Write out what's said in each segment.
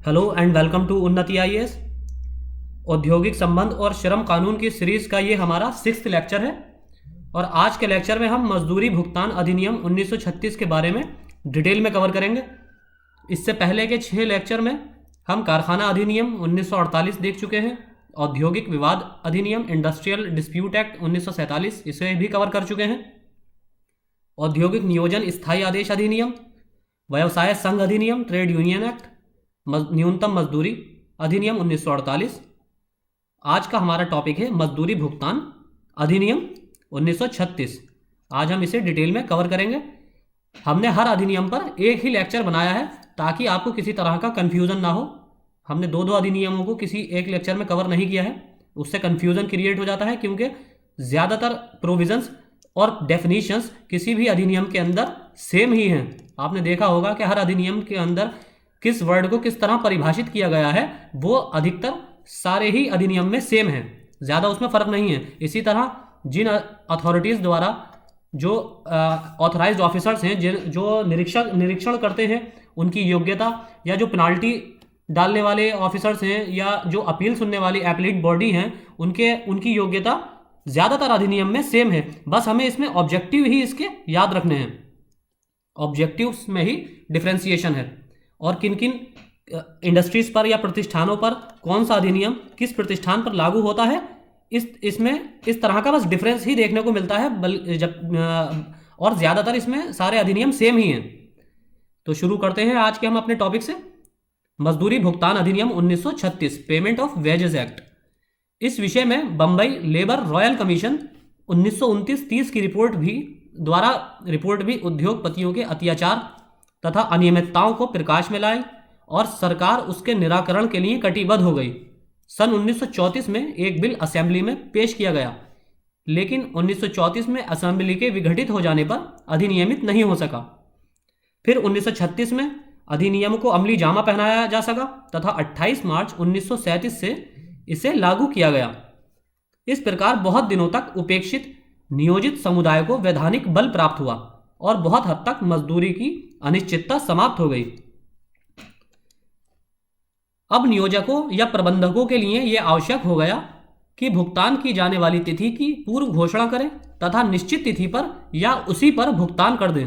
Hello and welcome to उन्नति IAS. औद्योगिक संबंध और श्रम कानून की सीरीज का ये हमारा 6th लेक्चर है और आज के लेक्चर में हम मजदूरी भुगतान अधिनियम 1936 के बारे में डिटेल में कवर करेंगे। इससे पहले के 6 लेक्चर में हम कारखाना अधिनियम 1948 देख चुके हैं, औद्योगिक विवाद अधिनियम इंडस्ट्रियल डिस्प्यूट एक्ट 1947 इसे भी कवर कर चुके हैं, औद्योगिक नियोजन स्थायी आदेश अधिनियम, व्यवसाय संघ अधिनियम ट्रेड यूनियन एक्ट, न्यूनतम मजदूरी अधिनियम 1948। आज का हमारा टॉपिक है मजदूरी भुगतान अधिनियम 1936। आज हम इसे डिटेल में कवर करेंगे। हमने हर अधिनियम पर एक ही लेक्चर बनाया है ताकि आपको किसी तरह का कन्फ्यूज़न ना हो। हमने दो अधिनियमों को किसी एक लेक्चर में कवर नहीं किया है, उससे कन्फ्यूज़न क्रिएट हो जाता है क्योंकि ज़्यादातर प्रोविजंस और डेफिनीशंस किसी भी अधिनियम के अंदर सेम ही हैं। आपने देखा होगा कि हर अधिनियम के अंदर किस वर्ड को किस तरह परिभाषित किया गया है वो अधिकतर सारे ही अधिनियम में सेम है, ज़्यादा उसमें फ़र्क नहीं है। इसी तरह जिन अथॉरिटीज़ द्वारा जो ऑथराइज्ड ऑफिसर्स हैं जो निरीक्षण करते हैं उनकी योग्यता, या जो पेनाल्टी डालने वाले ऑफिसर्स हैं या जो अपील सुनने वाली एपीलेट बॉडी हैं उनकी योग्यता ज़्यादातर अधिनियम में सेम है। बस हमें इसमें ऑब्जेक्टिव ही इसके याद रखने हैं, ऑब्जेक्टिव्स में ही डिफ्रेंसिएशन है और किन किन इंडस्ट्रीज पर या प्रतिष्ठानों पर कौन सा अधिनियम किस प्रतिष्ठान पर लागू होता है, इसमें इस तरह का बस डिफरेंस ही देखने को मिलता है। और ज़्यादातर इसमें सारे अधिनियम सेम ही हैं। तो शुरू करते हैं आज के हम अपने टॉपिक से। मजदूरी भुगतान अधिनियम 1936 पेमेंट ऑफ वेजेस एक्ट। इस विषय में बम्बई लेबर रॉयल कमीशन 1929-30 की रिपोर्ट भी उद्योगपतियों के अत्याचार तथा अनियमितताओं को प्रकाश में लाई और सरकार उसके निराकरण के लिए कटिबद्ध हो गई। सन 1934 में एक बिल असेंबली में पेश किया गया, लेकिन 1934 में असेंबली के विघटित हो जाने पर अधिनियमित नहीं हो सका। फिर 1936 में अधिनियम को अमली जामा पहनाया जा सका तथा 28 मार्च 1937 से इसे लागू किया गया। इस प्रकार बहुत दिनों तक उपेक्षित नियोजित समुदाय को वैधानिक बल प्राप्त हुआ और बहुत हद तक मजदूरी की अनिश्चितता समाप्त हो गई। अब नियोजकों या प्रबंधकों के लिए यह आवश्यक हो गया कि भुगतान की जाने वाली तिथि की पूर्व घोषणा करें तथा निश्चित तिथि पर या उसी पर भुगतान कर दें।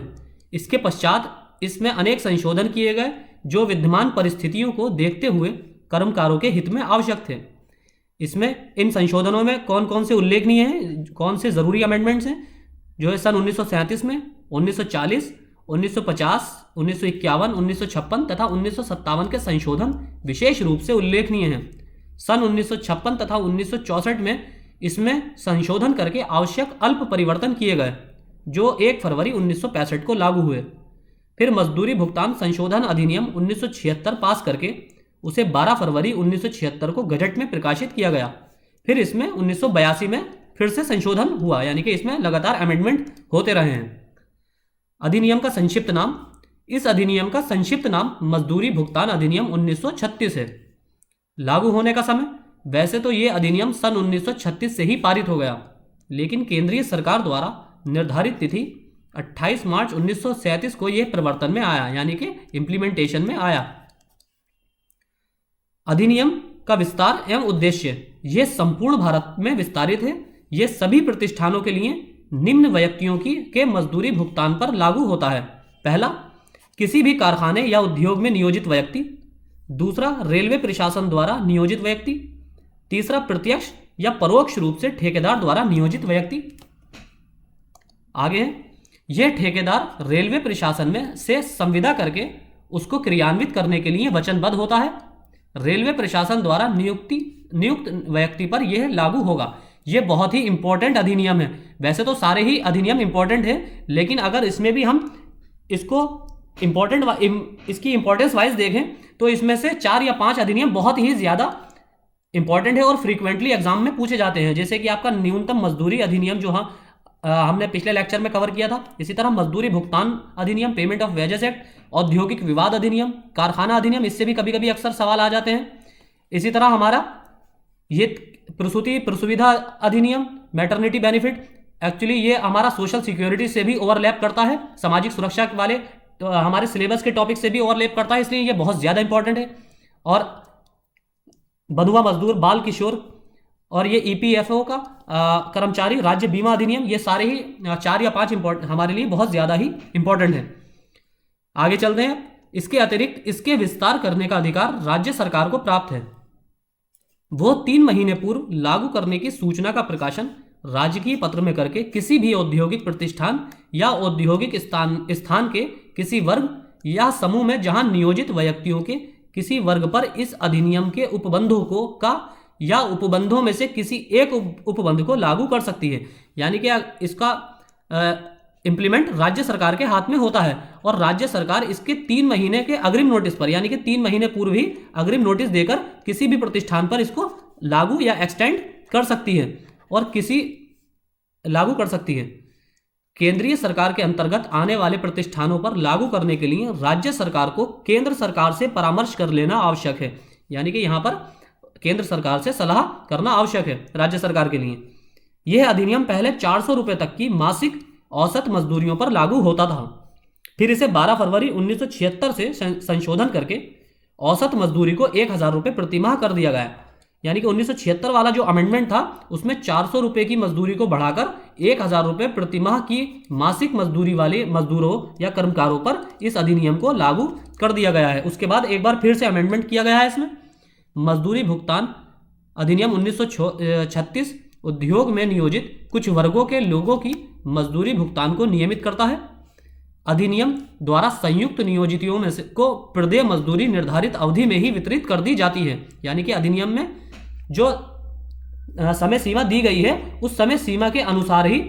इसके पश्चात इसमें अनेक संशोधन किए गए जो विद्यमान परिस्थितियों को देखते हुए कर्मकारों के हित में आवश्यक थे। इसमें इन संशोधनों में कौन कौन से उल्लेखनीय हैं, कौन से ज़रूरी अमेंडमेंट्स हैं, जो है सन 1937 में, 1940, 1950, 1951, 1956 तथा 1957 के संशोधन विशेष रूप से उल्लेखनीय हैं। सन 1956 तथा 1964 में इसमें संशोधन करके आवश्यक अल्प परिवर्तन किए गए जो 1 फरवरी 1965 को लागू हुए। फिर मजदूरी भुगतान संशोधन अधिनियम 1976 पास करके उसे 12 फरवरी 1976 को गजट में प्रकाशित किया गया। फिर इसमें 1982 में फिर से संशोधन हुआ, यानी कि इसमें लगातार अमेंडमेंट होते रहे हैं। अधिनियम का संक्षिप्त नाम, इस अधिनियम का संक्षिप्त नाम मजदूरी भुगतान अधिनियम 1936 है। लागू होने का समय, वैसे तो ये अधिनियम सन 1936 से ही पारित हो गया, लेकिन केंद्रीय सरकार द्वारा निर्धारित तिथि 28 मार्च 1937 को यह प्रवर्तन में आया, यानी कि इम्प्लीमेंटेशन में आया। अधिनियम का विस्तार एवं उद्देश्य यह संपूर्ण भारत में विस्तारित है। यह सभी प्रतिष्ठानों के लिए निम्न व्यक्तियों के मजदूरी भुगतान पर लागू होता है। पहला, किसी भी कारखाने या उद्योग में नियोजित व्यक्ति। दूसरा, रेलवे प्रशासन द्वारा नियोजित व्यक्ति। तीसरा, प्रत्यक्ष या परोक्ष रूप से ठेकेदार द्वारा नियोजित व्यक्ति। आगे है, यह ठेकेदार रेलवे प्रशासन में से संविदा करके उसको क्रियान्वित करने के लिए वचनबद्ध होता है। रेलवे प्रशासन द्वारा नियुक्त व्यक्ति पर यह लागू होगा। यह बहुत ही इंपॉर्टेंट अधिनियम है। वैसे तो सारे ही अधिनियम इंपॉर्टेंट है, लेकिन अगर इसमें भी हम इसको इसकी इंपॉर्टेंस वाइज देखें तो इसमें से 4 या 5 अधिनियम बहुत ही ज़्यादा इंपॉर्टेंट है और फ्रीक्वेंटली एग्जाम में पूछे जाते हैं। जैसे कि आपका न्यूनतम मजदूरी अधिनियम जो हमने पिछले लेक्चर में कवर किया था। इसी तरह मजदूरी भुगतान अधिनियम पेमेंट ऑफ वेजेस एक्ट, औद्योगिक विवाद अधिनियम, कारखाना अधिनियम, इससे भी कभी कभी अक्सर सवाल आ जाते हैं। इसी तरह हमारा ये प्रसूति प्रसुविधा अधिनियम, मैटरनिटी बेनिफिट, एक्चुअली ये हमारा सोशल सिक्योरिटी से भी ओवरलैप करता है, सामाजिक सुरक्षा वाले तो हमारे सिलेबस के टॉपिक से भी ओवरलैप करता है, इसलिए ये बहुत ज़्यादा इंपॉर्टेंट है। और बंधुआ मजदूर, बाल किशोर, और ये ईपीएफओ का कर्मचारी राज्य बीमा अधिनियम, ये सारे ही 4 या 5 इंपॉर्टेंट हमारे लिए बहुत ज़्यादा ही इंपॉर्टेंट है। आगे चलते हैं। इसके अतिरिक्त इसके विस्तार करने का अधिकार राज्य सरकार को प्राप्त है। वो 3 महीने पूर्व लागू करने की सूचना का प्रकाशन राजकीय पत्र में करके किसी भी औद्योगिक प्रतिष्ठान या औद्योगिक स्थान के किसी वर्ग या समूह में जहां नियोजित व्यक्तियों के किसी वर्ग पर इस अधिनियम के उपबंधों को का या उपबंधों में से किसी एक उपबंध को लागू कर सकती है। यानी कि इसका इंप्लीमेंट राज्य सरकार के हाथ में होता है और राज्य सरकार इसके 3 महीने के अग्रिम नोटिस पर, यानी कि 3 महीने पूर्व ही अग्रिम नोटिस देकर किसी भी प्रतिष्ठान पर इसको लागू या एक्सटेंड कर सकती है और लागू कर सकती है। केंद्रीय सरकार के अंतर्गत आने वाले प्रतिष्ठानों पर लागू करने के लिए राज्य सरकार को केंद्र सरकार से परामर्श कर लेना आवश्यक है। यानी कि यहाँ पर केंद्र सरकार से सलाह करना आवश्यक है राज्य सरकार के लिए। यह अधिनियम पहले 400 रुपये तक की मासिक औसत मजदूरियों पर लागू होता था। फिर इसे 12 फरवरी 1976 से संशोधन करके औसत मजदूरी को 1000 रुपये प्रतिमाह कर दिया गया। यानी कि 1976 वाला जो अमेंडमेंट था उसमें 400 रुपये की मजदूरी को बढ़ाकर 1000 रुपये प्रतिमाह की मासिक मजदूरी वाले मजदूरों या कर्मकारों पर इस अधिनियम को लागू कर दिया गया है। उसके बाद एक बार फिर से अमेंडमेंट किया गया है इसमें। मजदूरी भुगतान अधिनियम 1936 उद्योग में नियोजित कुछ वर्गों के लोगों की मजदूरी भुगतान को नियमित करता है। अधिनियम द्वारा संयुक्त नियोजितों में से को प्रदेय मजदूरी निर्धारित अवधि में ही वितरित कर दी जाती है। यानी कि अधिनियम में जो समय सीमा दी गई है उस समय सीमा के अनुसार ही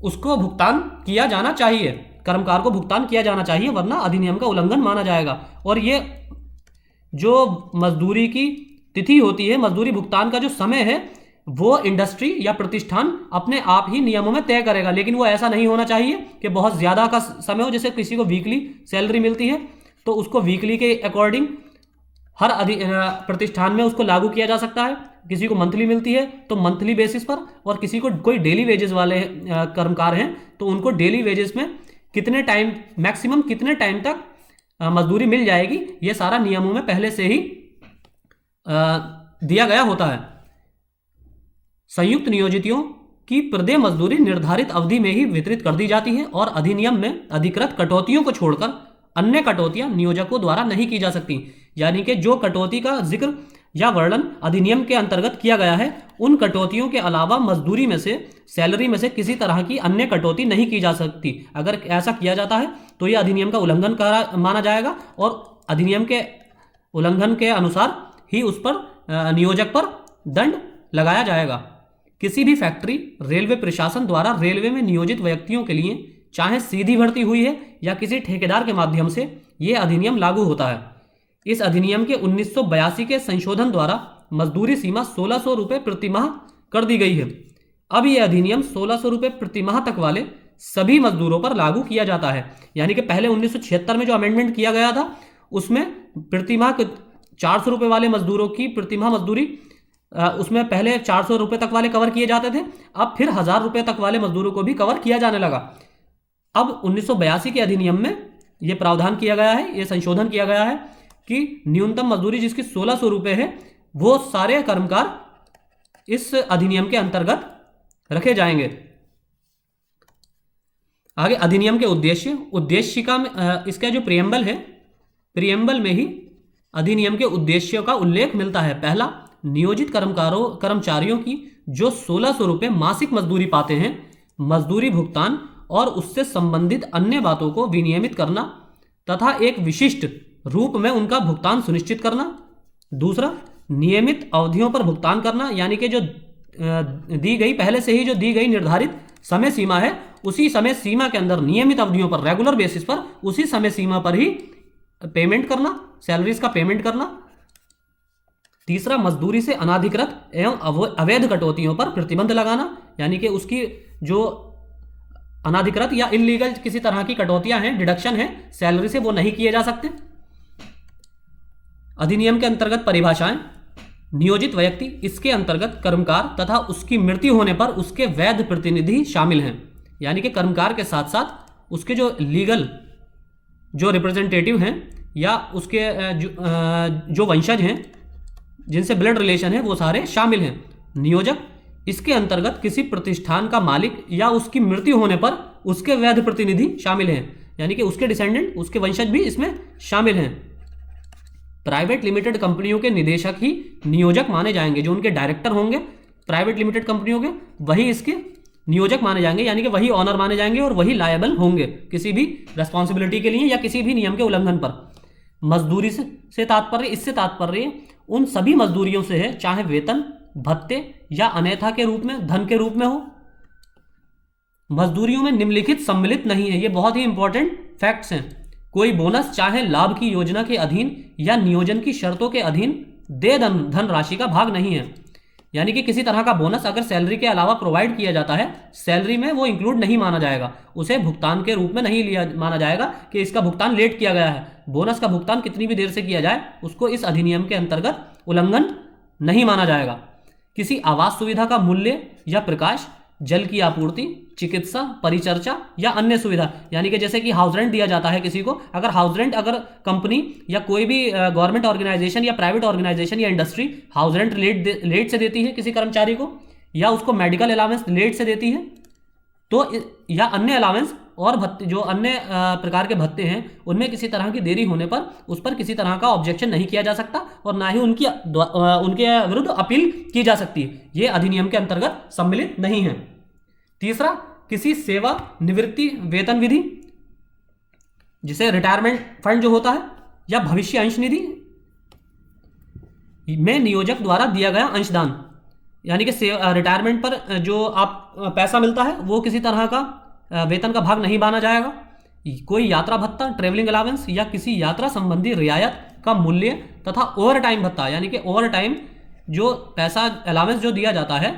उसको भुगतान किया जाना चाहिए, कर्मकार को भुगतान किया जाना चाहिए, वरना अधिनियम का उल्लंघन माना जाएगा। और ये जो मजदूरी की तिथि होती है, मजदूरी भुगतान का जो समय है, वो इंडस्ट्री या प्रतिष्ठान अपने आप ही नियमों में तय करेगा। लेकिन वो ऐसा नहीं होना चाहिए कि बहुत ज़्यादा का समय हो। जैसे किसी को वीकली सैलरी मिलती है तो उसको वीकली के अकॉर्डिंग हर प्रतिष्ठान में उसको लागू किया जा सकता है। किसी को मंथली मिलती है तो मंथली बेसिस पर, और किसी को कोई डेली वेजेस वाले कर्मकार हैं तो उनको डेली वेजेस में कितने टाइम, मैक्सिमम कितने टाइम तक मजदूरी मिल जाएगी, ये सारा नियमों में पहले से ही दिया गया होता है। संयुक्त नियोजितों की प्रदेय मजदूरी निर्धारित अवधि में ही वितरित कर दी जाती है और अधिनियम में अधिकृत कटौतियों को छोड़कर अन्य कटौतियां नियोजकों द्वारा नहीं की जा सकती। यानी कि जो कटौती का जिक्र या वर्णन अधिनियम के अंतर्गत किया गया है, उन कटौतियों के अलावा मजदूरी में से, सैलरी में से किसी तरह की अन्य कटौती नहीं की जा सकती। अगर ऐसा किया जाता है तो यह अधिनियम का उल्लंघन माना जाएगा और अधिनियम के उल्लंघन के अनुसार ही उस पर नियोजक पर दंड लगाया जाएगा। किसी भी फैक्ट्री, रेलवे प्रशासन द्वारा रेलवे में नियोजित व्यक्तियों के लिए चाहे सीधी भर्ती हुई है या किसी ठेकेदार के माध्यम से यह अधिनियम लागू होता है। इस अधिनियम के 1982 के संशोधन द्वारा मजदूरी सीमा 1600 रुपये प्रतिमाह कर दी गई है। अब यह अधिनियम 1600 रुपये प्रतिमाह तक वाले सभी मजदूरों पर लागू किया जाता है। यानी कि पहले 1976 में जो अमेंडमेंट किया गया था उसमें प्रतिमाह 400 रुपये वाले मजदूरों की प्रतिमाह मजदूरी, उसमें पहले 400 रुपये तक वाले कवर किए जाते थे, अब फिर 1000 रुपये तक वाले मजदूरों को भी कवर किया जाने लगा। अब 1982 के अधिनियम में यह प्रावधान किया गया है, यह संशोधन किया गया है कि न्यूनतम मजदूरी जिसकी 1600 रुपये है वो सारे कर्मकार इस अधिनियम के अंतर्गत रखे जाएंगे। आगे अधिनियम के उद्देशिका में इसका जो प्रियम्बल है, प्रियम्बल में ही अधिनियम के उद्देश्यों का उल्लेख मिलता है। पहला, नियोजित कर्मचारियों की जो 1600 रुपये मासिक मजदूरी पाते हैं, मजदूरी भुगतान और उससे संबंधित अन्य बातों को विनियमित करना तथा एक विशिष्ट रूप में उनका भुगतान सुनिश्चित करना। दूसरा, नियमित अवधियों पर भुगतान करना, यानी कि जो दी गई पहले से ही जो दी गई निर्धारित समय सीमा है, उसी समय सीमा के अंदर नियमित अवधियों पर रेगुलर बेसिस पर उसी समय सीमा पर ही पेमेंट करना, सैलरीज का पेमेंट करना। तीसरा, मजदूरी से अनाधिकृत एवं अवैध कटौतियों पर प्रतिबंध लगाना, यानी कि उसकी जो अनाधिकृत या इलीगल किसी तरह की कटौतियां हैं, डिडक्शन है सैलरी से, वो नहीं किए जा सकते। अधिनियम के अंतर्गत परिभाषाएं, नियोजित व्यक्ति, इसके अंतर्गत कर्मकार तथा उसकी मृत्यु होने पर उसके वैध प्रतिनिधि शामिल हैं। यानी कि कर्मकार के साथ साथ उसके जो लीगल जो रिप्रेजेंटेटिव हैं या उसके जो वंशज हैं जिनसे ब्लड रिलेशन है वो सारे शामिल हैं। नियोजक इसके अंतर्गत किसी प्रतिष्ठान का मालिक या उसकी मृत्यु होने पर उसके वैध प्रतिनिधि शामिल हैं, यानी कि उसके डिसेंडेंट, उसके वंशज भी इसमें शामिल हैं। प्राइवेट लिमिटेड कंपनियों के निदेशक ही नियोजक माने जाएंगे, जो उनके डायरेक्टर होंगे प्राइवेट लिमिटेड कंपनियों के, वही इसके नियोजक माने जाएंगे, यानी कि वही ऑनर माने जाएंगे और वही लायबल होंगे किसी भी रेस्पॉन्सिबिलिटी के लिए या किसी भी नियम के उल्लंघन पर। मजदूरी से तात्पर्य, इससे तात्पर्य उन सभी मजदूरियों से है, चाहे वेतन, भत्ते या अन्यथा के रूप में, धन के रूप में हो। मजदूरियों में निम्नलिखित सम्मिलित नहीं है, ये बहुत ही इंपॉर्टेंट फैक्ट्स हैं। कोई बोनस चाहे लाभ की योजना के अधीन या नियोजन की शर्तों के अधीन दे धन राशि का भाग नहीं है, यानी कि किसी तरह का बोनस अगर सैलरी के अलावा प्रोवाइड किया जाता है, सैलरी में वो इंक्लूड नहीं माना जाएगा, उसे भुगतान के रूप में नहीं लिया माना जाएगा कि इसका भुगतान लेट किया गया है। बोनस का भुगतान कितनी भी देर से किया जाए उसको इस अधिनियम के अंतर्गत उल्लंघन नहीं माना जाएगा। किसी आवास सुविधा का मूल्य या प्रकाश, जल की आपूर्ति, चिकित्सा, परिचर्चा या अन्य सुविधा, यानी कि जैसे कि हाउस रेंट दिया जाता है किसी को, अगर हाउस रेंट अगर कंपनी या कोई भी गवर्नमेंट ऑर्गेनाइजेशन या प्राइवेट ऑर्गेनाइजेशन या इंडस्ट्री हाउस रेंट लेट से देती है किसी कर्मचारी को, या उसको मेडिकल अलाउंस लेट से देती है, तो या अन्य अलाउंस और भत्ते, जो अन्य प्रकार के भत्ते हैं, उनमें किसी तरह की देरी होने पर उस पर किसी तरह का ऑब्जेक्शन नहीं किया जा सकता और ना ही उनके विरुद्ध अपील की जा सकती है। ये अधिनियम के अंतर्गत सम्मिलित नहीं है। तीसरा, किसी सेवा निवृत्ति वेतन विधि, जिसे रिटायरमेंट फंड जो होता है, या भविष्य अंश निधि में नियोजक द्वारा दिया गया अंशदान, यानी कि रिटायरमेंट पर जो आप पैसा मिलता है वो किसी तरह का वेतन का भाग नहीं माना जाएगा। कोई यात्रा भत्ता, ट्रेवलिंग अलाउंस या किसी यात्रा संबंधी रियायत का मूल्य तथा ओवर टाइम भत्ता, यानी कि ओवर टाइम जो पैसा अलाउंस जो दिया जाता है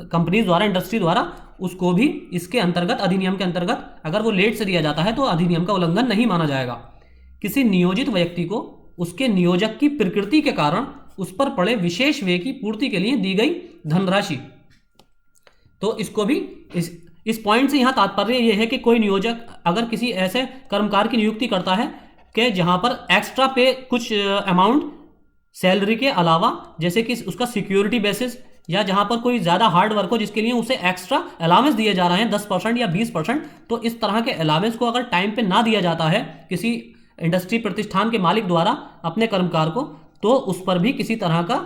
कंपनी द्वारा, इंडस्ट्री द्वारा, उसको भी इसके अंतर्गत, अधिनियम के अंतर्गत अगर वो लेट से दिया जाता है तो अधिनियम का उल्लंघन नहीं माना जाएगा। किसी नियोजित व्यक्ति को उसके नियोजक की प्रकृति के कारण उस पर पड़े विशेष व्यय की पूर्ति के लिए दी गई धनराशि, तो इसको भी इस पॉइंट से यहाँ तात्पर्य यह है कि कोई नियोजक अगर किसी ऐसे कर्मकार की नियुक्ति करता है कि जहाँ पर एक्स्ट्रा पे कुछ अमाउंट सैलरी के अलावा, जैसे कि उसका सिक्योरिटी बेसिस, या जहाँ पर कोई ज़्यादा हार्ड वर्क हो जिसके लिए उसे एक्स्ट्रा अलाउंस दिए जा रहे हैं 10% या 20%, तो इस तरह के अलाउंस को अगर टाइम पे ना दिया जाता है किसी इंडस्ट्री प्रतिष्ठान के मालिक द्वारा अपने कर्मकार को, तो उस पर भी किसी तरह का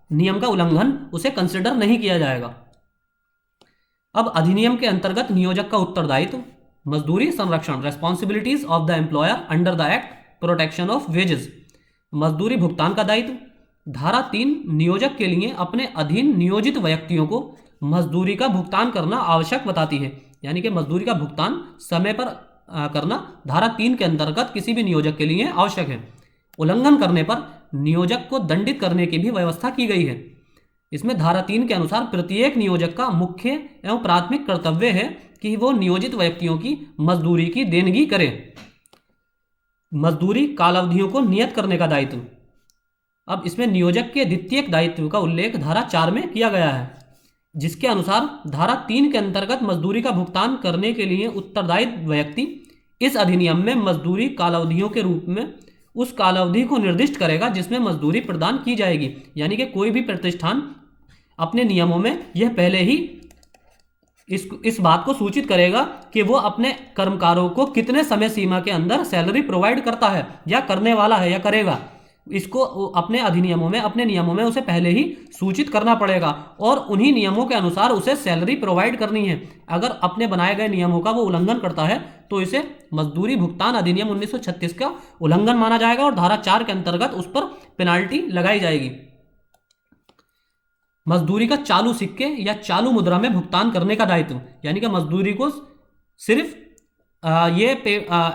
नियम का उल्लंघन उसे कंसिडर नहीं किया जाएगा। अब अधिनियम के अंतर्गत नियोजक का उत्तरदायित्व, मजदूरी संरक्षण, responsibilities of the employer under the act, protection of wages, मजदूरी भुगतान का दायित्व। धारा 3 नियोजक के लिए अपने अधीन नियोजित व्यक्तियों को मजदूरी का भुगतान करना आवश्यक बताती है, यानी कि मजदूरी का भुगतान समय पर करना धारा 3 के अंतर्गत किसी भी नियोजक के लिए आवश्यक है। उल्लंघन करने पर नियोजक को दंडित करने की भी व्यवस्था की गई है। इसमें धारा 3 के अनुसार प्रत्येक नियोजक का मुख्य एवं प्राथमिक कर्तव्य है कि वो नियोजित व्यक्तियों की मजदूरी की देनगी करे। मजदूरी कालावधियों को नियत करने का दायित्व, अब इसमें नियोजक के द्वितीयक दायित्व का उल्लेख धारा 4 में किया गया है, जिसके अनुसार धारा 3 के अंतर्गत मजदूरी का भुगतान करने के लिए उत्तरदायी व्यक्ति इस अधिनियम में मजदूरी कालावधियों के रूप में उस कालावधि को निर्दिष्ट करेगा जिसमें मजदूरी प्रदान की जाएगी, यानी कि कोई भी प्रतिष्ठान अपने नियमों में यह पहले ही इस बात को सूचित करेगा कि वो अपने कर्मकारों को कितने समय सीमा के अंदर सैलरी प्रोवाइड करता है या करने वाला है या करेगा। इसको अपने अधिनियमों में, अपने नियमों में उसे पहले ही सूचित करना पड़ेगा और उन्हीं नियमों के अनुसार उसे सैलरी प्रोवाइड करनी है। अगर अपने बनाए गए नियमों का वो उल्लंघन करता है तो इसे मजदूरी भुगतान अधिनियम 1936 का उल्लंघन माना जाएगा और धारा 4 के अंतर्गत उस पर पेनाल्टी लगाई जाएगी। मजदूरी का चालू सिक्के या चालू मुद्रा में भुगतान करने का दायित्व, यानी कि मजदूरी को सिर्फ ये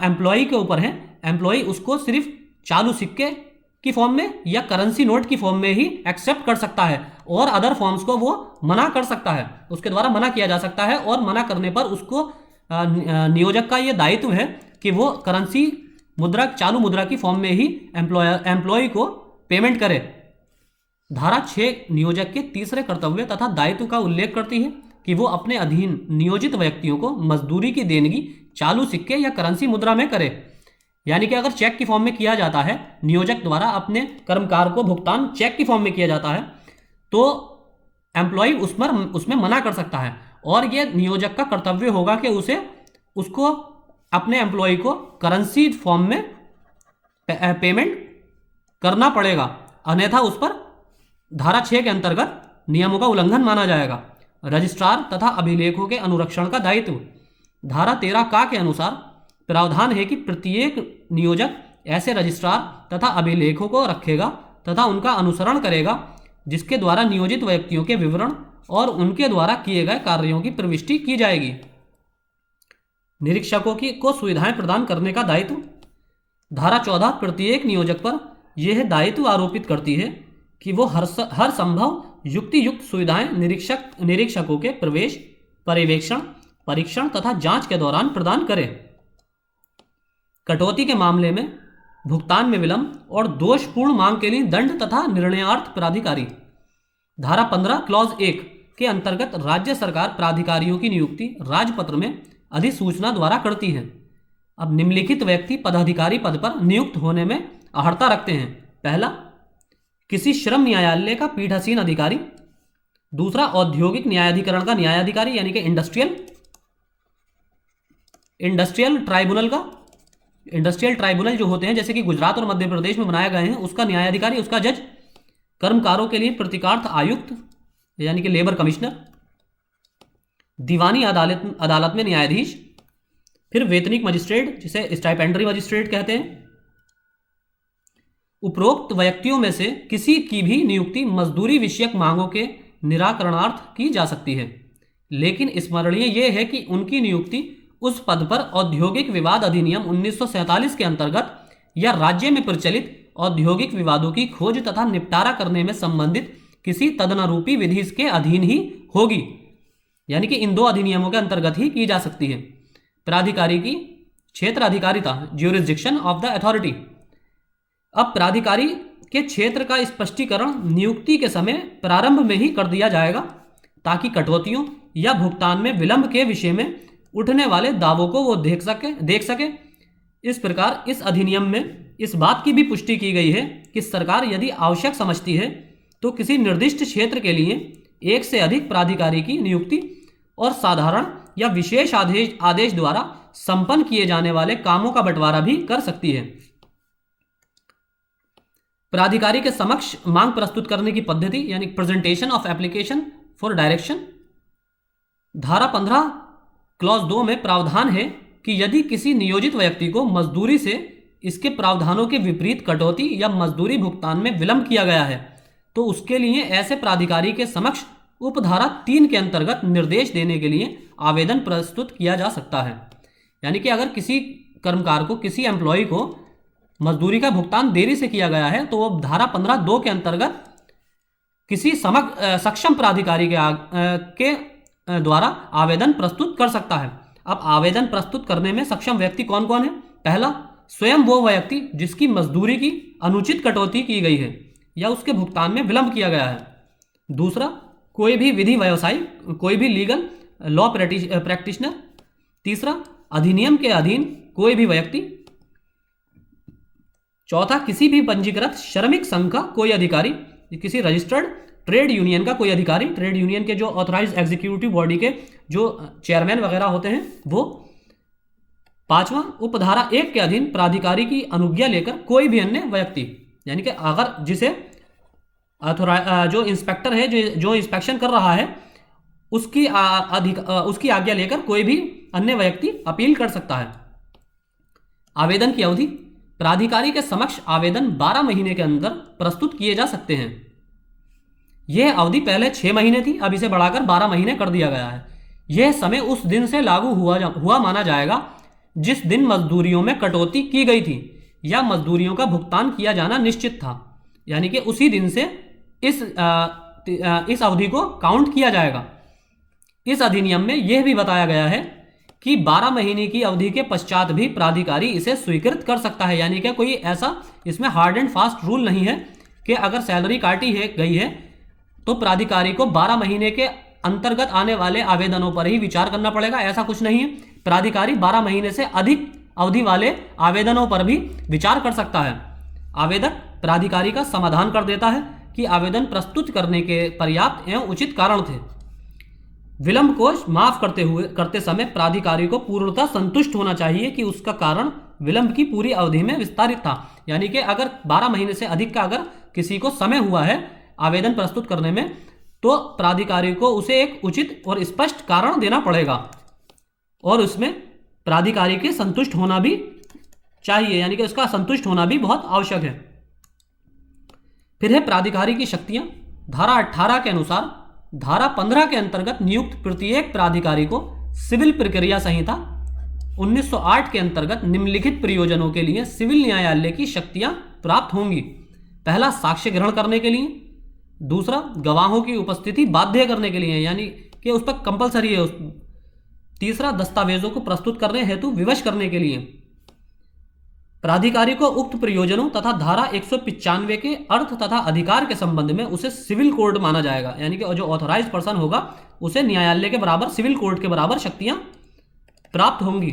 एम्प्लॉय के ऊपर है, एम्प्लॉय उसको सिर्फ चालू सिक्के की फॉर्म में या करेंसी नोट की फॉर्म में ही एक्सेप्ट कर सकता है और अदर फॉर्म्स को वो मना कर सकता है, उसके द्वारा मना किया जा सकता है और मना करने पर उसको नियोजक का ये दायित्व है कि वो करेंसी मुद्रा, चालू मुद्रा की फॉर्म में ही एम्प्लॉय को पेमेंट करे। धारा 6 नियोजक के तीसरे कर्तव्य तथा दायित्व का उल्लेख करती है कि वो अपने अधीन नियोजित व्यक्तियों को मजदूरी की देनगी चालू सिक्के या करेंसी मुद्रा में करे। यानी कि अगर चेक की फॉर्म में किया जाता है, नियोजक द्वारा अपने कर्मकार को भुगतान चेक की फॉर्म में किया जाता है, तो एम्प्लॉय उसमें मना कर सकता है, और यह नियोजक का कर्तव्य होगा कि उसको अपने एम्प्लॉय को करेंसी फॉर्म में पेमेंट करना पड़ेगा, अन्यथा उस पर धारा 6 के अंतर्गत नियमों का उल्लंघन माना जाएगा। रजिस्ट्रार तथा अभिलेखों के अनुरक्षण का दायित्व। धारा 13 का के अनुसार प्रावधान है कि प्रत्येक नियोजक ऐसे रजिस्ट्रार तथा अभिलेखों को रखेगा तथा उनका अनुसरण करेगा जिसके द्वारा नियोजित व्यक्तियों के विवरण और उनके द्वारा किए गए कार्यों की प्रविष्टि की जाएगी। निरीक्षकों को सुविधाएं प्रदान करने का दायित्व। धारा 14 प्रत्येक नियोजक पर यह दायित्व आरोपित करती है कि वो हर संभव युक्ति युक्त सुविधाएं निरीक्षकों के प्रवेश, पर्यवेक्षण, परीक्षण तथा जांच के दौरान प्रदान करे। कटौती के मामले में भुगतान में विलंब और दोषपूर्ण मांग के लिए दंड तथा निर्णयार्थ प्राधिकारी। धारा 15 क्लॉज 1 के अंतर्गत राज्य सरकार प्राधिकारियों की नियुक्ति राजपत्र में अधिसूचना द्वारा करती है। अब निम्नलिखित व्यक्ति पदाधिकारी पद पर नियुक्त होने में अहर्ता रखते हैं। पहला, किसी श्रम न्यायालय का पीठासीन अधिकारी। दूसरा, औद्योगिक न्यायाधिकरण का न्यायाधिकारी यानी कि इंडस्ट्रियल ट्राइब्यूनल जो होते हैं, जैसे कि गुजरात और मध्य प्रदेश में बनाए गए हैं, उसका न्यायाधिकारी, उसका जज। कर्मकारों के लिए प्रतीकार्थ आयुक्त यानी कि लेबर कमिश्नर। दीवानी अदालत में न्यायाधीश। फिर वेतनिक मजिस्ट्रेट जिसे स्टाइपेंडरी मजिस्ट्रेट कहते हैं। उपरोक्त व्यक्तियों में से किसी की भी नियुक्ति मजदूरी विषयक मांगों के निराकरणार्थ की जा सकती है, लेकिन स्मरणीय यह है कि उनकी नियुक्ति उस पद पर औद्योगिक विवाद अधिनियम 1947 के अंतर्गत या राज्य में प्रचलित औद्योगिक विवादों की खोज तथा निपटारा करने में संबंधित किसी तदनुरूपी विधि के अधीन ही होगी, यानी कि इन दो अधिनियमों के अंतर्गत ही की जा सकती है। प्राधिकारी की क्षेत्र अधिकारिता, ज्यूरिसडिक्शन ऑफ द अथॉरिटी। अब प्राधिकारी के क्षेत्र का स्पष्टीकरण नियुक्ति के समय प्रारंभ में ही कर दिया जाएगा ताकि कटौतियों या भुगतान में विलंब के विषय में उठने वाले दावों को वो देख सके। इस प्रकार इस अधिनियम में इस बात की भी पुष्टि की गई है कि सरकार यदि आवश्यक समझती है तो किसी निर्दिष्ट क्षेत्र के लिए एक से अधिक प्राधिकारी की नियुक्ति और साधारण या विशेष आदेश द्वारा संपन्न किए जाने वाले कामों का बंटवारा भी कर सकती है। प्राधिकारी के समक्ष मांग प्रस्तुत करने की पद्धति यानी presentation of application for direction. धारा 15 क्लॉज 2 में प्रावधान है कि यदि किसी नियोजित व्यक्ति को मजदूरी से इसके प्रावधानों के विपरीत कटौती या मजदूरी भुगतान में विलंब किया गया है तो उसके लिए ऐसे प्राधिकारी के समक्ष उपधारा 3 के अंतर्गत निर्देश देने के लिए आवेदन प्रस्तुत किया जा सकता है। यानी कि अगर किसी कर्मकार को, किसी एम्प्लॉय को मजदूरी का भुगतान देरी से किया गया है तो वो धारा 15(2) के अंतर्गत किसी सक्षम प्राधिकारी के द्वारा आवेदन प्रस्तुत कर सकता है। अब आवेदन प्रस्तुत करने में सक्षम व्यक्ति कौन कौन है? पहला, स्वयं वो व्यक्ति जिसकी मजदूरी की अनुचित कटौती की गई है या उसके भुगतान में विलंब किया गया है। दूसरा, कोई भी विधि व्यवसायी, कोई भी लीगल लॉ प्रैक्टिशनर। तीसरा, अधिनियम के अधीन कोई भी व्यक्ति। चौथा, किसी भी पंजीकृत श्रमिक संघ का कोई अधिकारी, किसी रजिस्टर्ड ट्रेड यूनियन का कोई अधिकारी, ट्रेड यूनियन के जो ऑथराइज एग्जीक्यूटिव बॉडी के जो चेयरमैन वगैरह होते हैं वो। पांचवा, उपधारा 1 के अधीन प्राधिकारी की अनुज्ञा लेकर कोई भी अन्य व्यक्ति, यानी कि अगर जिसे जो इंस्पेक्टर है, जो इंस्पेक्शन कर रहा है, उसकी आज्ञा लेकर कोई भी अन्य व्यक्ति अपील कर सकता है। आवेदन की अवधि, प्राधिकारी के समक्ष आवेदन 12 महीने के अंदर प्रस्तुत किए जा सकते हैं। यह अवधि पहले 6 महीने थी, अब इसे बढ़ाकर 12 महीने कर दिया गया है। यह समय उस दिन से लागू हुआ माना जाएगा जिस दिन मजदूरियों में कटौती की गई थी या मजदूरियों का भुगतान किया जाना निश्चित था, यानी कि उसी दिन से इस अवधि को काउंट किया जाएगा। इस अधिनियम में यह भी बताया गया है कि 12 महीने की अवधि के पश्चात भी प्राधिकारी इसे स्वीकृत कर सकता है, यानी कि कोई ऐसा इसमें हार्ड एंड फास्ट रूल नहीं है कि अगर सैलरी काटी गई है तो प्राधिकारी को 12 महीने के अंतर्गत आने वाले आवेदनों पर ही विचार करना पड़ेगा, ऐसा कुछ नहीं है। प्राधिकारी 12 महीने से अधिक अवधि वाले आवेदनों पर भी विचार कर सकता है। आवेदक प्राधिकारी का समाधान कर देता है कि आवेदन प्रस्तुत करने के पर्याप्त एवं उचित कारण थे। विलंब को माफ करते समय प्राधिकारी को पूर्णतः संतुष्ट होना चाहिए कि उसका कारण विलंब की पूरी अवधि में विस्तारित था। यानी कि अगर 12 महीने से अधिक का अगर किसी को समय हुआ है आवेदन प्रस्तुत करने में, तो प्राधिकारी को उसे एक उचित और स्पष्ट कारण देना पड़ेगा और उसमें प्राधिकारी के संतुष्ट होना भी चाहिए, यानी कि उसका संतुष्ट होना भी बहुत आवश्यक है। फिर है प्राधिकारी की शक्तियां। धारा 18 के अनुसार धारा 15 के अंतर्गत नियुक्त प्रत्येक प्राधिकारी को सिविल प्रक्रिया संहिता 1908 के अंतर्गत निम्नलिखित प्रयोजनों के लिए सिविल न्यायालय की शक्तियां प्राप्त होंगी। पहला, साक्ष्य ग्रहण करने के लिए। दूसरा, गवाहों की उपस्थिति बाध्य करने के लिए, यानी कि उस पर कंपलसरी है। तीसरा, दस्तावेजों को प्रस्तुत करने हेतु विवश करने के लिए। प्राधिकारी को उक्त प्रयोजनों तथा धारा 195 के अर्थ तथा अधिकार के संबंध में उसे सिविल कोर्ट माना जाएगा, यानी कि जो ऑथराइज्ड पर्सन होगा उसे न्यायालय के बराबर, सिविल कोर्ट के बराबर शक्तियां प्राप्त होंगी।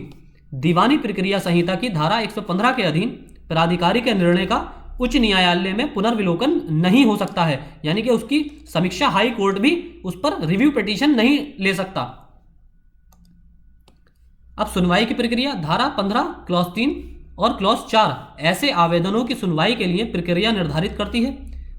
दीवानी प्रक्रिया संहिता की धारा 115 के अधीन प्राधिकारी के निर्णय का उच्च न्यायालय में पुनर्विलोकन नहीं हो सकता है, यानी कि उसकी समीक्षा हाई कोर्ट भी उस पर रिव्यू पिटीशन नहीं ले सकता। अब सुनवाई की प्रक्रिया। धारा 15 क्लॉज 3 और क्लॉज 4 ऐसे आवेदनों की सुनवाई के लिए प्रक्रिया निर्धारित करती है।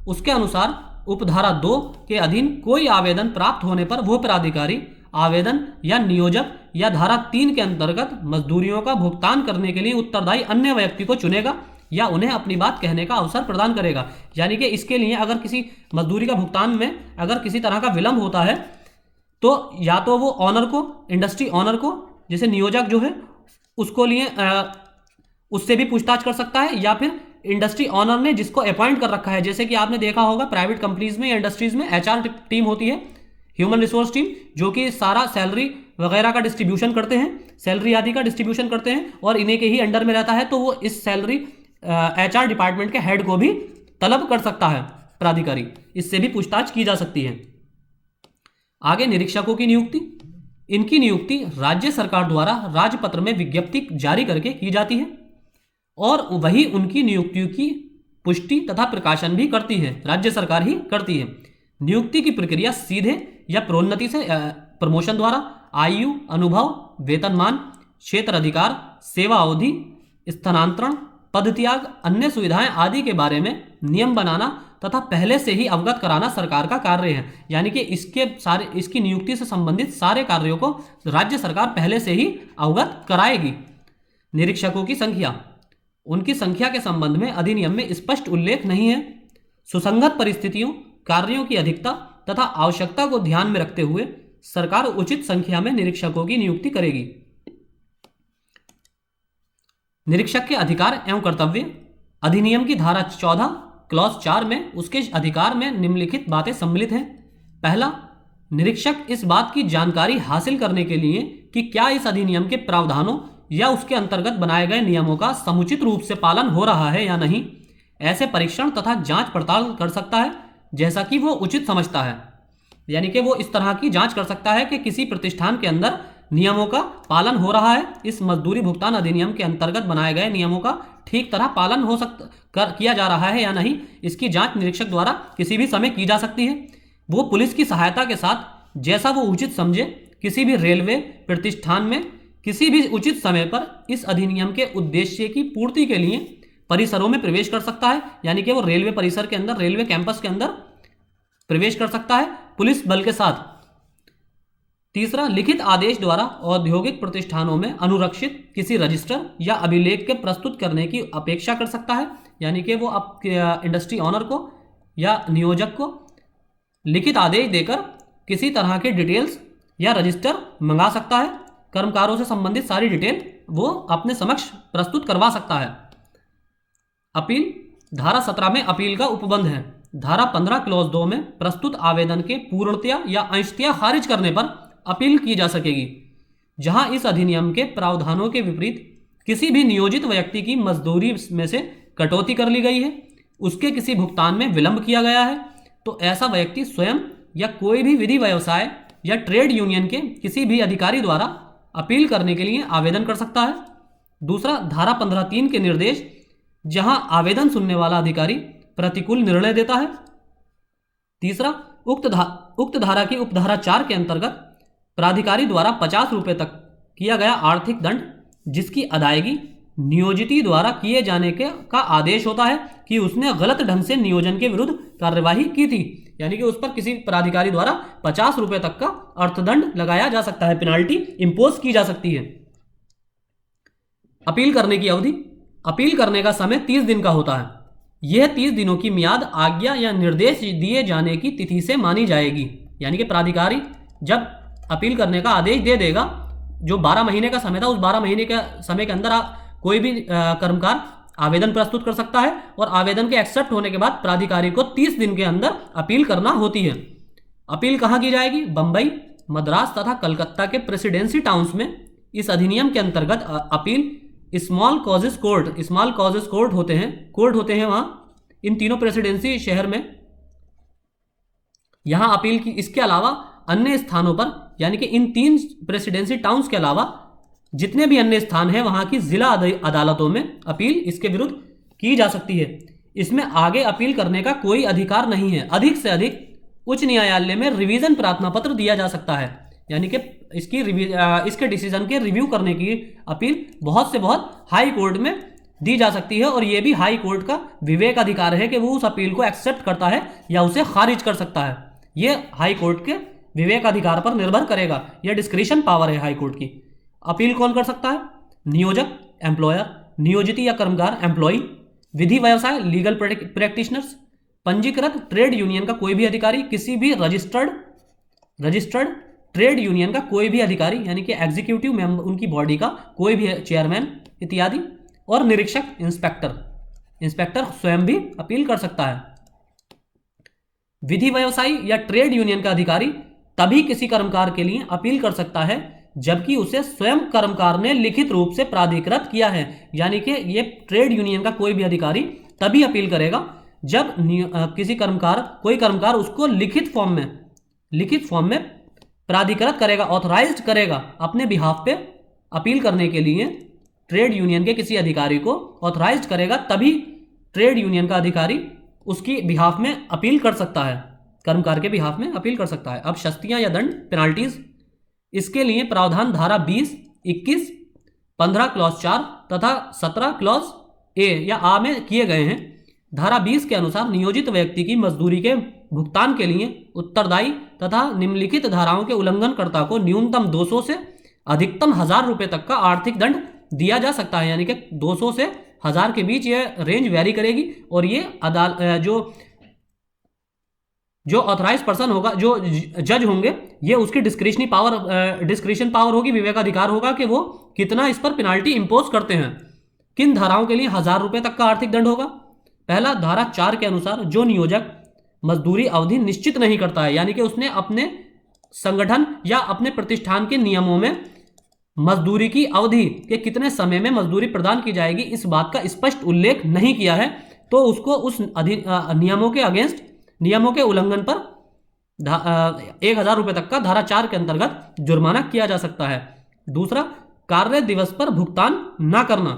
उसके अनुसार उपधारा 2 के अधीन कोई आवेदन प्राप्त होने पर वो प्राधिकारी आवेदन या नियोजक या धारा 3 के अंतर्गत मजदूरियों का भुगतान करने के लिए उत्तरदायी अन्य व्यक्ति को चुनेगा या उन्हें अपनी बात कहने का अवसर प्रदान करेगा। यानी कि इसके लिए अगर किसी मजदूरी का भुगतान में अगर किसी तरह का विलंब होता है तो या तो वो ऑनर को, इंडस्ट्री ऑनर को, जैसे नियोजक जो है उसको लिए उससे भी पूछताछ कर सकता है, या फिर इंडस्ट्री ऑनर ने जिसको अपॉइंट कर रखा है। जैसे कि आपने देखा होगा प्राइवेट कंपनीज में या इंडस्ट्रीज में HR टीम होती है, ह्यूमन रिसोर्स टीम, जो कि सारा सैलरी वगैरह का डिस्ट्रीब्यूशन करते हैं, सैलरी आदि का डिस्ट्रीब्यूशन करते हैं और इन्हीं के ही अंडर में रहता है। तो वो इस सैलरी HR डिपार्टमेंट के हेड को भी तलब कर सकता है प्राधिकारी, इससे भी पूछताछ की जा सकती है। आगे निरीक्षकों की नियुक्ति। इनकी नियुक्ति राज्य सरकार द्वारा राजपत्र में विज्ञप्ति जारी करके की जाती है और वही उनकी नियुक्तियों की पुष्टि तथा प्रकाशन भी करती है, राज्य सरकार ही करती है। नियुक्ति की प्रक्रिया सीधे या प्रोन्नति से, प्रमोशन द्वारा, आयु, अनुभव, वेतनमान, क्षेत्र अधिकार, सेवा अवधि, स्थानांतरण, पदत्याग, अन्य सुविधाएं आदि के बारे में नियम बनाना तथा पहले से ही अवगत कराना सरकार का कार्य है। यानी कि इसकी नियुक्ति से संबंधित सारे कार्यों को राज्य सरकार पहले से ही अवगत कराएगी। निरीक्षकों की संख्या। उनकी संख्या के संबंध में अधिनियम में स्पष्ट उल्लेख नहीं है। सुसंगत परिस्थितियों, कार्यों की अधिकता तथा आवश्यकता को ध्यान में रखते हुए सरकार उचित संख्या में निरीक्षकों की नियुक्ति करेगी। निरीक्षक के अधिकार एवं कर्तव्य। अधिनियम की धारा 14 क्लॉज 4 में उसके अधिकार में निम्नलिखित बातें सम्मिलित हैं। पहला, निरीक्षक इस बात की जानकारी हासिल करने के लिए कि क्या इस अधिनियम के प्रावधानों या उसके अंतर्गत बनाए गए नियमों का समुचित रूप से पालन हो रहा है या नहीं, ऐसे परीक्षण तथा जांच पड़ताल कर सकता है जैसा कि वो उचित समझता है। यानी कि वो इस तरह की जांच कर सकता है कि किसी प्रतिष्ठान के अंदर नियमों का पालन हो रहा है, इस मजदूरी भुगतान अधिनियम के अंतर्गत बनाए गए नियमों का ठीक तरह पालन हो किया जा रहा है या नहीं। इसकी जांच निरीक्षक द्वारा किसी भी समय की जा सकती है। वो पुलिस की सहायता के साथ जैसा वो उचित समझे किसी भी रेलवे प्रतिष्ठान में किसी भी उचित समय पर इस अधिनियम के उद्देश्य की पूर्ति के लिए परिसरों में प्रवेश कर सकता है। यानी कि वो रेलवे परिसर के अंदर, रेलवे कैंपस के अंदर प्रवेश कर सकता है पुलिस बल के साथ। तीसरा, लिखित आदेश द्वारा औद्योगिक प्रतिष्ठानों में अनुरक्षित किसी रजिस्टर या अभिलेख के प्रस्तुत करने की अपेक्षा कर सकता है। यानी कि वो इंडस्ट्री ऑनर को या नियोजक को लिखित आदेश देकर किसी तरह के डिटेल्स या रजिस्टर मंगा सकता है। कर्मकारों से संबंधित सारी डिटेल वो अपने समक्ष प्रस्तुत करवा सकता है। अपील। धारा 17 में अपील का उपबंध है। धारा 15 क्लॉज 2 में प्रस्तुत आवेदन के पूर्णतया या अंशतया खारिज करने पर अपील की जा सकेगी। जहां इस अधिनियम के प्रावधानों के विपरीत किसी भी नियोजित व्यक्ति की मजदूरी में से कटौती कर ली गई है, उसके किसी भुगतान में विलंब किया गया है, तो ऐसा व्यक्ति स्वयं या कोई भी विधि व्यवसाय या ट्रेड यूनियन के किसी भी अधिकारी द्वारा अपील करने के लिए आवेदन कर सकता है। दूसरा, धारा 15(3) के निर्देश, जहां आवेदन सुनने वाला अधिकारी प्रतिकूल निर्णय देता है। तीसरा, उक्त धारा की उपधारा 4 के अंतर्गत प्राधिकारी द्वारा 50 रुपये तक किया गया आर्थिक दंड, जिसकी अदायगी नियोजिती द्वारा किए जाने का आदेश होता है कि उसने गलत ढंग से नियोजन के विरुद्ध कार्यवाही की थी। यानी कि उस पर किसी प्राधिकारी द्वारा 50 रुपये तक का अर्थदंड लगाया जा सकता है, पेनाल्टी इंपोज की जा सकती है। अपील करने की अवधि, अपील करने का समय 30 दिन का होता है। यह 30 दिनों की मियाद आज्ञा या निर्देश दिए जाने की तिथि से मानी जाएगी। यानी कि प्राधिकारी जब अपील करने का आदेश दे देगा, जो 12 महीने का समय था, उस 12 महीने के समय के अंदर कोई भी कर्मकार आवेदन प्रस्तुत कर सकता है और आवेदन के एक्सेप्ट होने के बाद प्राधिकारी को 30 दिन के अंदर अपील करना होती है। अपील कहाँ की जाएगी? बंबई, मद्रास तथा कलकत्ता के प्रेसिडेंसी टाउन्स में। इस अधिनियम के अंतर्गत अपील स्मॉल कॉजेस कोर्ट होते हैं वहां, इन तीनों प्रेसिडेंसी शहर में यहां अपील की। इसके अलावा अन्य स्थानों पर, यानी कि इन 3 प्रेसिडेंसी टाउन्स के अलावा जितने भी अन्य स्थान हैं, वहां की जिला अदालतों में अपील इसके विरुद्ध की जा सकती है। इसमें आगे अपील करने का कोई अधिकार नहीं है। अधिक से अधिक उच्च न्यायालय में रिवीजन प्रार्थना पत्र दिया जा सकता है, यानी कि इसके डिसीजन के रिव्यू करने की अपील बहुत से बहुत हाई कोर्ट में दी जा सकती है, और यह भी हाई कोर्ट का विवेक अधिकार है कि वो उस अपील को एक्सेप्ट करता है या उसे खारिज कर सकता है। यह हाई कोर्ट के विवेक अधिकार पर निर्भर करेगा, यह डिस्क्रिशन पावर है हाई कोर्ट की। अपील कौन कर सकता है? नियोजक, एम्प्लॉयर, नियोजित या कर्मकार, एम्प्लॉई, विधि व्यवसाय, लीगल प्रैक्टिशनर्स, पंजीकृत ट्रेड यूनियन का कोई भी अधिकारी, किसी भी रजिस्टर्ड ट्रेड यूनियन का कोई भी अधिकारी, यानी कि एग्जीक्यूटिव मेंबर, उनकी बॉडी का कोई भी चेयरमैन इत्यादि, और निरीक्षक, इंस्पेक्टर स्वयं भी अपील कर सकता है। विधि व्यवसायी या ट्रेड यूनियन का अधिकारी तभी किसी कर्मकार के लिए अपील कर सकता है जबकि उसे स्वयं कर्मकार ने लिखित रूप से प्राधिकृत किया है। यानी कि ये ट्रेड यूनियन का कोई भी अधिकारी तभी अपील करेगा जब कोई कर्मकार उसको लिखित फॉर्म में प्राधिकृत करेगा, ऑथराइज्ड करेगा अपने बिहाफ पे अपील करने के लिए। ट्रेड यूनियन के किसी अधिकारी को ऑथराइज्ड करेगा, तभी ट्रेड यूनियन का अधिकारी उसकी बिहाफ में अपील कर सकता है, कर्मकार के बिहाफ में अपील कर सकता है। अब शस्तियां या दंड, पेनाल्टीज, इसके लिए प्रावधान धारा 20, 21, 15 क्लॉज 4 तथा 17 क्लॉज ए या आ में किए गए हैं। धारा 20 के अनुसार नियोजित व्यक्ति की मजदूरी के भुगतान के लिए उत्तरदायी तथा निम्नलिखित धाराओं के उल्लंघनकर्ता को न्यूनतम 200 से अधिकतम 1000 रुपये तक का आर्थिक दंड दिया जा सकता है। यानी कि 200 से 1000 के बीच यह रेंज वेरी करेगी, और ये जो ऑथराइज पर्सन होगा, जो जज होंगे, ये उसकी डिस्क्रिशन पावर होगी, विवेकाधिकार होगा कि वो कितना इस पर पेनाल्टी इंपोज करते हैं। किन धाराओं के लिए 1000 रुपये तक का आर्थिक दंड होगा? पहला, धारा 4 के अनुसार जो नियोजक मजदूरी अवधि निश्चित नहीं करता है, यानी कि उसने अपने संगठन या अपने प्रतिष्ठान के नियमों में मजदूरी की अवधि के कितने समय में मजदूरी प्रदान की जाएगी, इस बात का स्पष्ट उल्लेख नहीं किया है, तो उसको उस नियमों के उल्लंघन पर 1000 रुपये तक का धारा 4 के अंतर्गत जुर्माना किया जा सकता है। दूसरा, कार्य दिवस पर भुगतान न करना,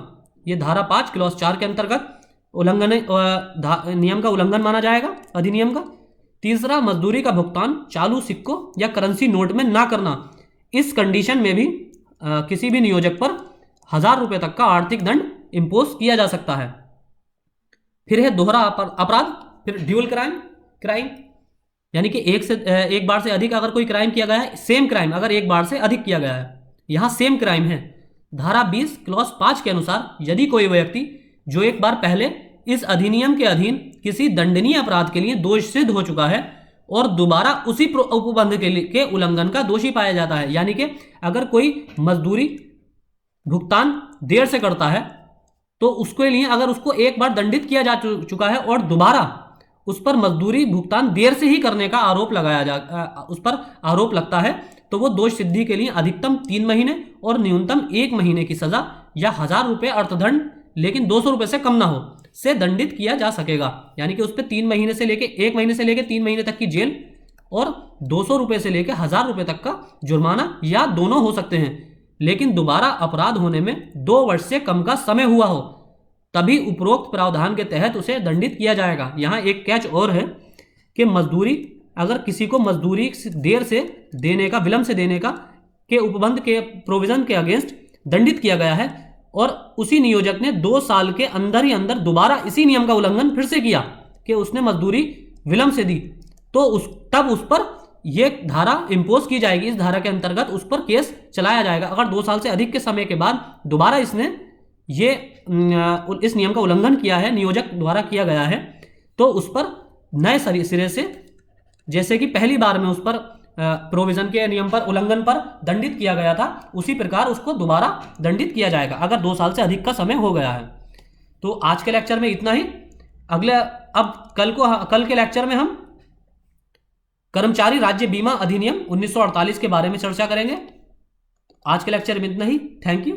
यह धारा 5 क्लॉज 4 के अंतर्गत नियम का उल्लंघन माना जाएगा, अधिनियम का। तीसरा, मजदूरी का भुगतान चालू सिक्कों या करेंसी नोट में ना करना। इस कंडीशन में भी किसी भी नियोजक पर 1000 रुपये तक का आर्थिक दंड इंपोज किया जा सकता है। फिर है दोहरा अपराध, फिर ड्यूल क्राइम, यानी कि एक बार से अधिक अगर कोई क्राइम किया गया है, सेम क्राइम अगर एक बार से अधिक किया गया है, यहां सेम क्राइम है। धारा 20 क्लॉज 5 के अनुसार यदि कोई व्यक्ति जो एक बार पहले इस अधिनियम के अधीन किसी दंडनीय अपराध के लिए दोष सिद्ध हो चुका है और दोबारा उसी उपबंध के उल्लंघन का दोषी पाया जाता है, यानी कि अगर कोई मजदूरी भुगतान देर से करता है तो उसके लिए अगर उसको एक बार दंडित किया जा चुका है और दोबारा उस पर मजदूरी भुगतान देर से ही करने का उस पर आरोप लगता है, तो वो दोष सिद्धि के लिए अधिकतम 3 महीने और न्यूनतम 1 महीने की सजा या 1000 रुपये अर्थदंड, लेकिन 200 रुपये से कम ना हो, से दंडित किया जा सकेगा। यानी कि उस पर 1 महीने से लेके 3 महीने तक की जेल और 200 रुपये से लेकर 1000 रुपये तक का जुर्माना या दोनों हो सकते हैं। लेकिन दोबारा अपराध होने में 2 वर्ष से कम का समय हुआ हो, तभी उपरोक्त प्रावधान के तहत उसे दंडित किया जाएगा। यहाँ एक कैच और है कि मजदूरी, अगर किसी को मजदूरी देर से देने का, विलंब से देने का के उपबंध के प्रोविजन के अगेंस्ट दंडित किया गया है और उसी नियोजक ने 2 साल के अंदर ही अंदर दोबारा इसी नियम का उल्लंघन फिर से किया कि उसने मजदूरी विलंब से दी, तो तब उस पर यह धारा इंपोज की जाएगी। इस धारा के अंतर्गत उस पर केस चलाया जाएगा। अगर 2 साल से अधिक के समय के बाद दोबारा इसने इस नियम का उल्लंघन किया है, नियोजक द्वारा किया गया है, तो उस पर नए सिरे से, जैसे कि पहली बार में उस पर प्रोविजन के नियम पर उल्लंघन पर दंडित किया गया था, उसी प्रकार उसको दोबारा दंडित किया जाएगा अगर 2 साल से अधिक का समय हो गया है। तो आज के लेक्चर में इतना ही। अब कल के लेक्चर में हम कर्मचारी राज्य बीमा अधिनियम 1948 के बारे में चर्चा करेंगे। आज के लेक्चर में इतना ही। Thank you.